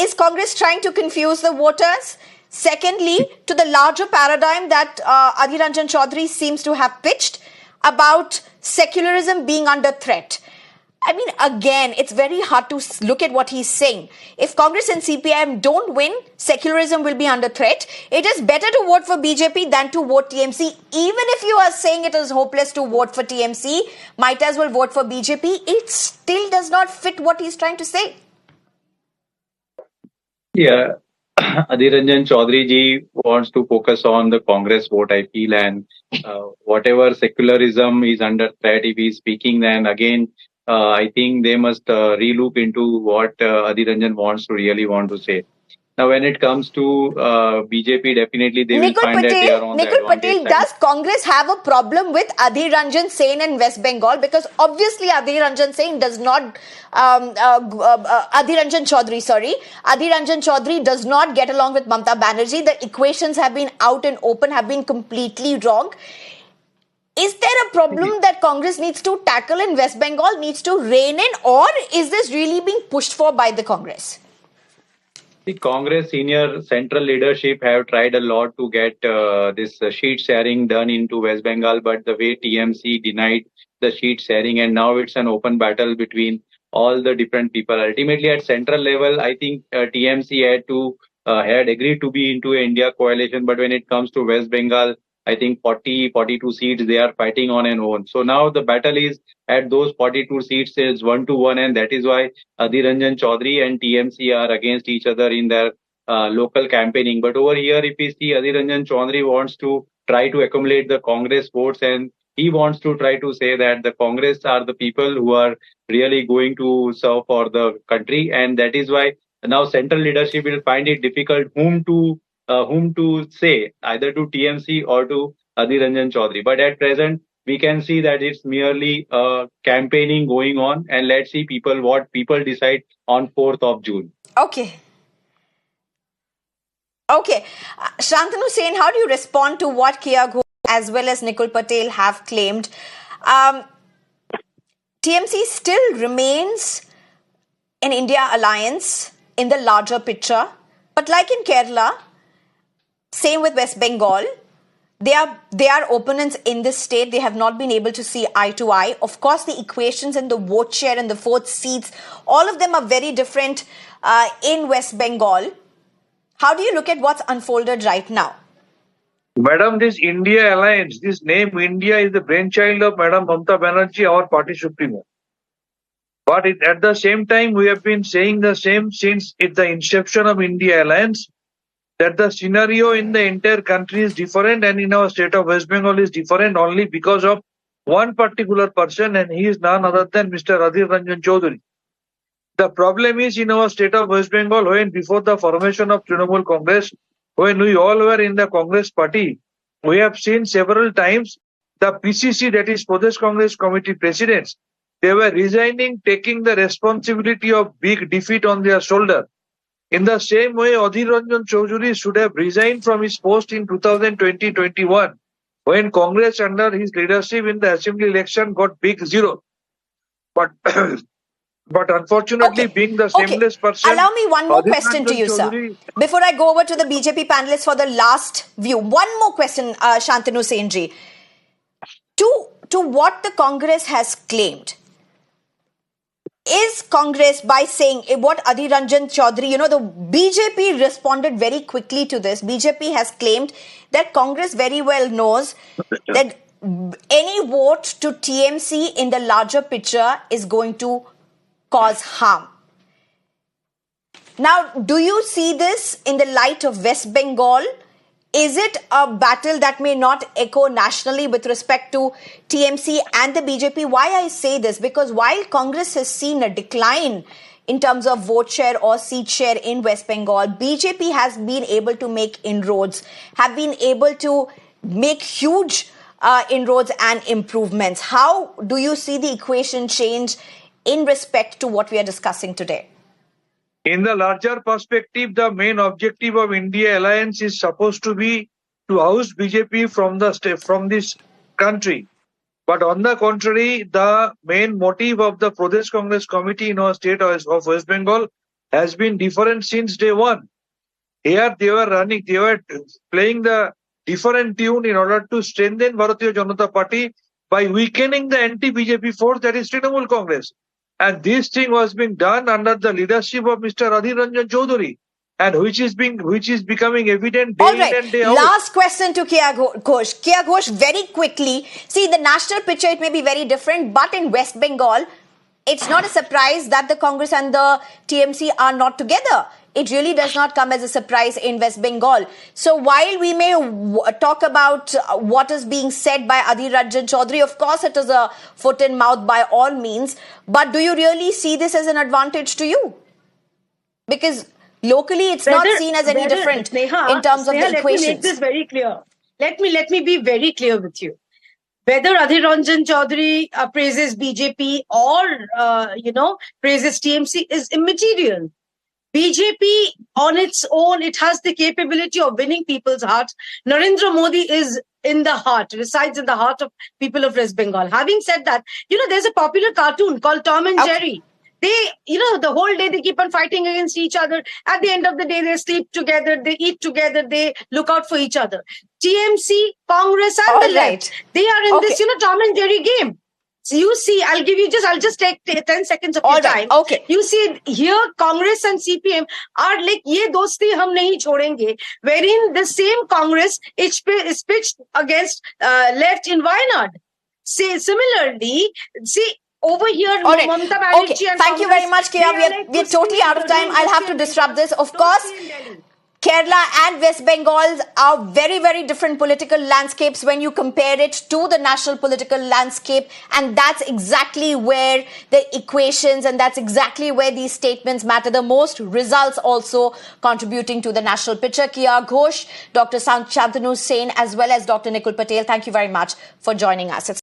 Is Congress trying to confuse the voters? Secondly, to the larger paradigm that Adhir Ranjan Chowdhury seems to have pitched about secularism being under threat. I mean, again, it's very hard to look at what he's saying. If Congress and CPIM don't win, secularism will be under threat. It is better to vote for BJP than to vote TMC. Even if you are saying it is hopeless to vote for TMC, might as well vote for BJP. It still does not fit what he's trying to say. Yeah, Adhir Ranjan Chowdhury ji wants to focus on the Congress vote, I feel, and whatever secularism is under threat, if he's speaking, then again, I think they must relook into what Adhir Ranjan really want to say. Now, when it comes to BJP, definitely they will find that they are on the advantage Patel, side. does Congress have a problem with Adhir Ranjan Sen in West Bengal? Because obviously Adhir Ranjan Sen does not, Adhir Ranjan Chowdhury does not get along with Mamata Banerjee. The equations have been out and open, have been completely wrong. Is there a problem that Congress needs to tackle in West Bengal, needs to rein in, or is this really being pushed for by the Congress? The Congress senior central leadership have tried a lot to get this sheet sharing done into West Bengal, but the way TMC denied the sheet sharing, and now it's an open battle between all the different people. Ultimately, at central level, I think TMC had agreed to be into India coalition, but when it comes to West Bengal, I think 42 seats they are fighting on and on. So now the battle is at those 42 seats is 1-1, and that is why Adhir Ranjan Chowdhury and TMC are against each other in their local campaigning. But over here, if we see Adhir Ranjan Chowdhury wants to try to accumulate the Congress votes, and he wants to try to say that the Congress are the people who are really going to serve for the country, and that is why now central leadership will find it difficult whom to say, either to TMC or to Adhir Ranjan Chowdhury. But at present, we can see that it's merely campaigning going on, and let's see what people decide on 4th of June. Okay. Shantanu Sen, how do you respond to what Kiya Ghosh as well as Nikul Patel have claimed? TMC still remains an India alliance in the larger picture, but like in Kerala, same with West Bengal, they are opponents in this state. They have not been able to see eye to eye. Of course, the equations and the vote share and the fourth seats, all of them are very different in West Bengal. How do you look at what's unfolded right now? Madam, this India alliance, this name India is the brainchild of Madam Mamata Banerjee, our party supremo. But at the same time, we have been saying the same since the inception of India alliance, that the scenario in the entire country is different, and in our state of West Bengal is different only because of one particular person, and he is none other than Mr. Adhir Ranjan Chowdhury. The problem is in our state of West Bengal, when before the formation of Trinamool Congress, when we all were in the Congress party, we have seen several times the PCC, that is Pradesh Congress Committee presidents, they were resigning, taking the responsibility of big defeat on their shoulder. In the same way, Adhir Ranjan Chowdhury should have resigned from his post in 2020-21 when Congress under his leadership in the assembly election got big zero. But unfortunately, being the shameless person... Allow me one more question to you, sir. Before I go over to the BJP panelists for the last view. One more question, Shantanu Senji. To what the Congress has claimed, is Congress, by saying what Adhir Ranjan Chowdhury, the BJP responded very quickly to this. BJP has claimed that Congress very well knows that any vote to TMC in the larger picture is going to cause harm. Now, do you see this in the light of West Bengal? Is it a battle that may not echo nationally with respect to TMC and the BJP? Why I say this? Because while Congress has seen a decline in terms of vote share or seat share in West Bengal, BJP has been able to make inroads, have been able to make huge inroads and improvements. How do you see the equation change in respect to what we are discussing today? In the larger perspective, the main objective of India alliance is supposed to be to oust BJP from this country. But on the contrary, the main motive of the Pradesh Congress Committee in our state of West Bengal has been different since day one. Here they were playing the different tune in order to strengthen Bharatiya Janata Party by weakening the anti-BJP force that is Trinamool Congress. And this thing was being done under the leadership of Mr. Adhir Ranjan Chowdhury, and which is becoming evident day in and day out. Last question to Kiya Ghosh. Kiya Ghosh, very quickly. See, the national picture, it may be very different, but in West Bengal, it's not a surprise that the Congress and the TMC are not together. It really does not come as a surprise in West Bengal. So while we may talk about what is being said by Adhir Rajan Chowdhury, of course it is a foot in mouth by all means, but do you really see this as an advantage to you? Because locally it's not seen as any different in terms of the equations. Let me make this very clear. Let me be very clear with you. Whether Adhir Ranjan Chowdhury praises BJP or praises TMC is immaterial. BJP on its own, it has the capability of winning people's hearts. Narendra Modi is in the heart, resides in the heart of people of West Bengal. Having said that, there's a popular cartoon called Tom and Jerry. They, the whole day they keep on fighting against each other. At the end of the day, they sleep together, they eat together, they look out for each other. TMC, Congress and the left, they are in this, Tom and Jerry game. So you see, I'll just take 10 seconds of your time. You see here, Congress and CPM are like, ye dosti hum nahi chodenge, wherein the same Congress is pitched against left in Wayanad. Similarly, see, over here, Mamata Banerjee and thank you very much, Kiya. We're totally out of time. I'll have to disrupt this. Of course, Kerala and West Bengal are very, very different political landscapes when you compare it to the national political landscape. And that's exactly where the equations and that's exactly where these statements matter the most. Results also contributing to the national picture. Kiya Ghosh, Dr. Shantanu Sen, as well as Dr. Nikul Patel, thank you very much for joining us.